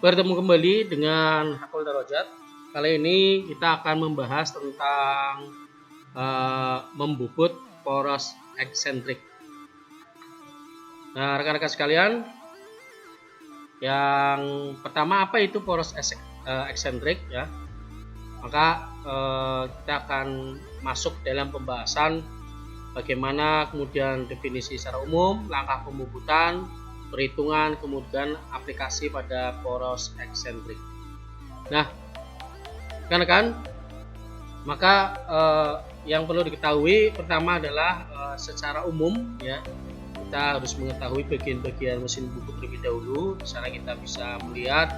Bertemu kembali dengan Hakul Darajat. Kali ini kita akan membahas tentang membubut poros eksentrik. Nah, rekan-rekan sekalian, yang pertama apa itu poros eksentrik ya? Maka kita akan masuk dalam pembahasan bagaimana kemudian definisi secara umum, langkah pembubutan, perhitungan, kemudian aplikasi pada poros eksentrik. Nah, rekan-rekan, maka yang perlu diketahui pertama adalah secara umum ya, kita harus mengetahui bagian-bagian mesin bubut terlebih dahulu. Di sana kita bisa melihat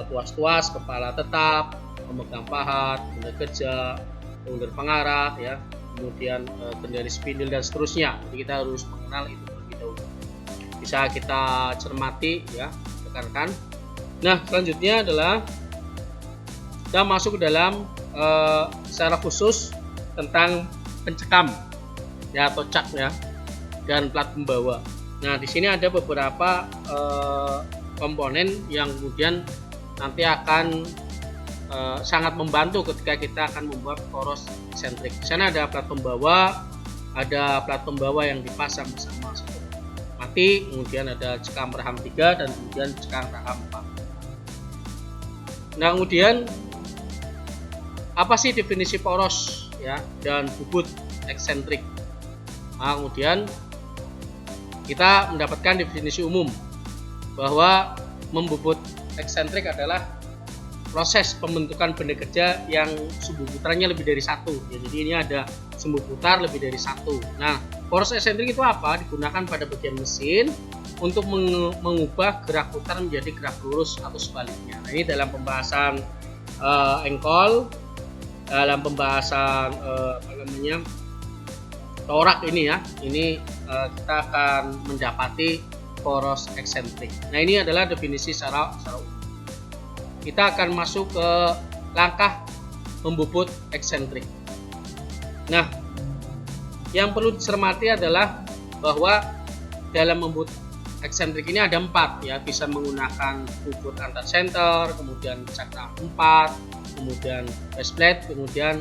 tuas-tuas, kepala tetap, pemegang pahat, benda kerja, bundar pengarah ya, kemudian kendali spindle dan seterusnya. Jadi kita harus mengenal itu terlebih dahulu. Bisa kita cermati ya rekan-rekan. Nah, selanjutnya adalah kita masuk ke dalam secara khusus tentang pencekam ya atau cak ya dan plat pembawa. Nah, di sini ada beberapa komponen yang kemudian nanti akan sangat membantu ketika kita akan membuat poros eksentrik. Di sana ada plat pembawa yang dipasang bersama mati, kemudian ada cekam rahang 3 dan kemudian cekam rahang 4. Nah, kemudian apa sih definisi poros ya dan bubut eksentrik? Nah, kemudian kita mendapatkan definisi umum bahwa membubut eksentrik adalah proses pembentukan benda kerja yang sumbu putarnya lebih dari satu ya, jadi ini ada sumbu putar lebih dari satu. Nah, poros eksentrik itu apa? Digunakan pada bagian mesin untuk mengubah gerak putar menjadi gerak lurus atau sebaliknya. Nah, ini dalam pembahasan engkol, dalam pembahasan torak ini ya, ini kita akan mendapati poros eksentrik. Nah, ini adalah definisi secara umum. Kita akan masuk ke langkah membubut eksentrik. Nah, yang perlu dicermati adalah bahwa dalam membubut eksentrik ini ada 4 ya, bisa menggunakan bubut antar center, kemudian cak rahang 4, kemudian base plate, kemudian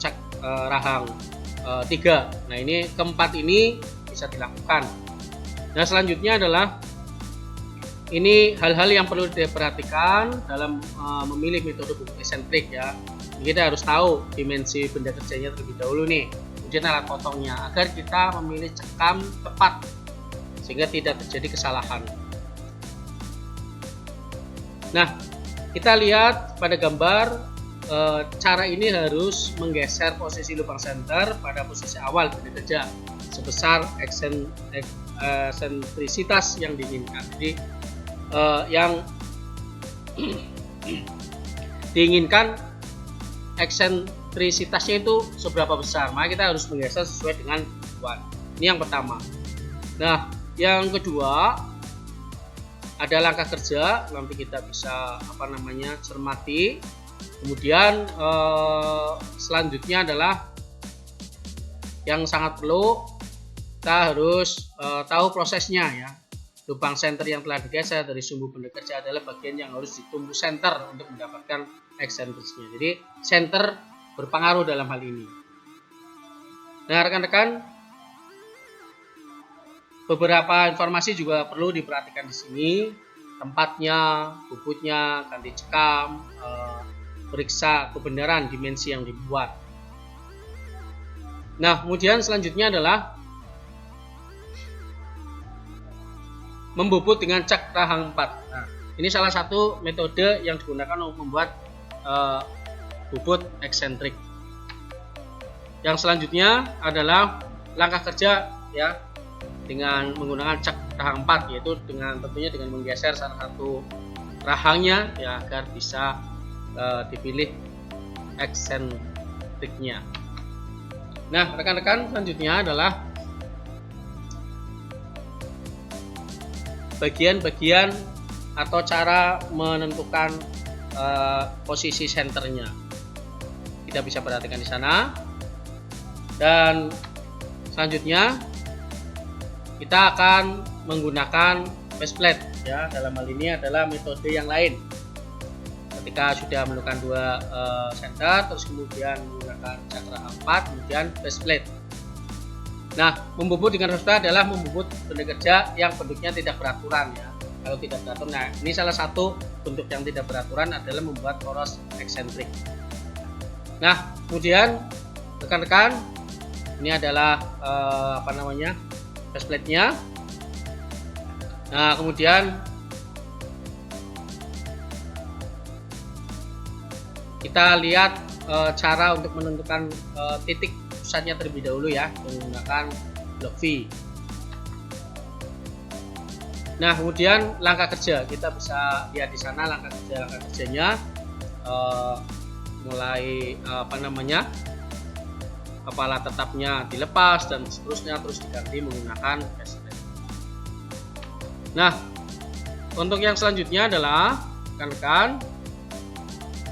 cak rahang 3. Nah, ini keempat ini bisa dilakukan. Nah, selanjutnya adalah ini hal-hal yang perlu diperhatikan dalam memilih metode bubut eksentrik ya. Kita harus tahu dimensi benda kerjanya terlebih dahulu nih, kemudian alat potongnya, agar kita memilih cekam tepat sehingga tidak terjadi kesalahan. Nah, kita lihat pada gambar cara ini harus menggeser posisi lubang senter pada posisi awal benda kerja sebesar eksentrisitas yang diinginkan. Jadi yang diinginkan eksentrisitasnya itu seberapa besar, maka kita harus menggeser sesuai dengan tujuan. Ini yang pertama. Nah, yang kedua ada langkah kerja, nanti kita bisa cermati. Kemudian selanjutnya adalah yang sangat perlu, kita harus tahu prosesnya ya. Lubang senter yang telah digeser dari sumbu benda kerja adalah bagian yang harus ditumbuh senter untuk mendapatkan eksentriknya. Jadi senter berpengaruh dalam hal ini. Nah, rekan-rekan, beberapa informasi juga perlu diperhatikan di sini. Tempatnya, bubutnya, ganti cekam, periksa kebenaran dimensi yang dibuat. Nah, kemudian selanjutnya adalah membubut dengan cak rahang 4. Nah, ini salah satu metode yang digunakan untuk membuat bubut eksentrik. Yang selanjutnya adalah langkah kerja ya dengan menggunakan cak rahang 4, yaitu tentunya dengan menggeser salah satu rahangnya ya agar bisa dipilih eksentriknya. Nah, rekan-rekan, selanjutnya adalah bagian-bagian atau cara menentukan posisi senternya. Kita bisa perhatikan di sana. Dan selanjutnya kita akan menggunakan base plate ya. Dalam hal ini adalah metode yang lain. Ketika sudah melakukan 2 center, terus kemudian menggunakan cakra 4, kemudian faceplate. Nah, membubut dengan faceplate adalah membubut benda kerja yang bentuknya tidak beraturan ya. Kalau tidak beraturan, nah ini salah satu bentuk yang tidak beraturan adalah membuat poros eksentrik. Nah, kemudian rekan-rekan, ini adalah faceplate-nya. Nah, kemudian kita lihat cara untuk menentukan titik pusatnya terlebih dahulu ya, menggunakan blok V. Nah, kemudian langkah kerja, kita bisa lihat di sana langkah kerjanya, mulai kepala tetapnya dilepas dan seterusnya, terus diganti menggunakan faceplate. Nah, untuk yang selanjutnya adalah rekan-rekan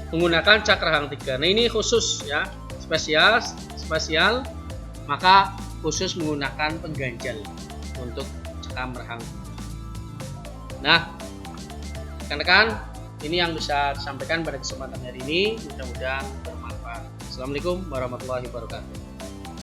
menggunakan cakra hang 3. Nah, ini khusus ya, spesial, maka khusus menggunakan pengganjal untuk cakra merhang. Nah, rekan-rekan, ini yang bisa disampaikan pada kesempatan hari ini, mudah-mudahan bermanfaat. Assalamualaikum warahmatullahi wabarakatuh.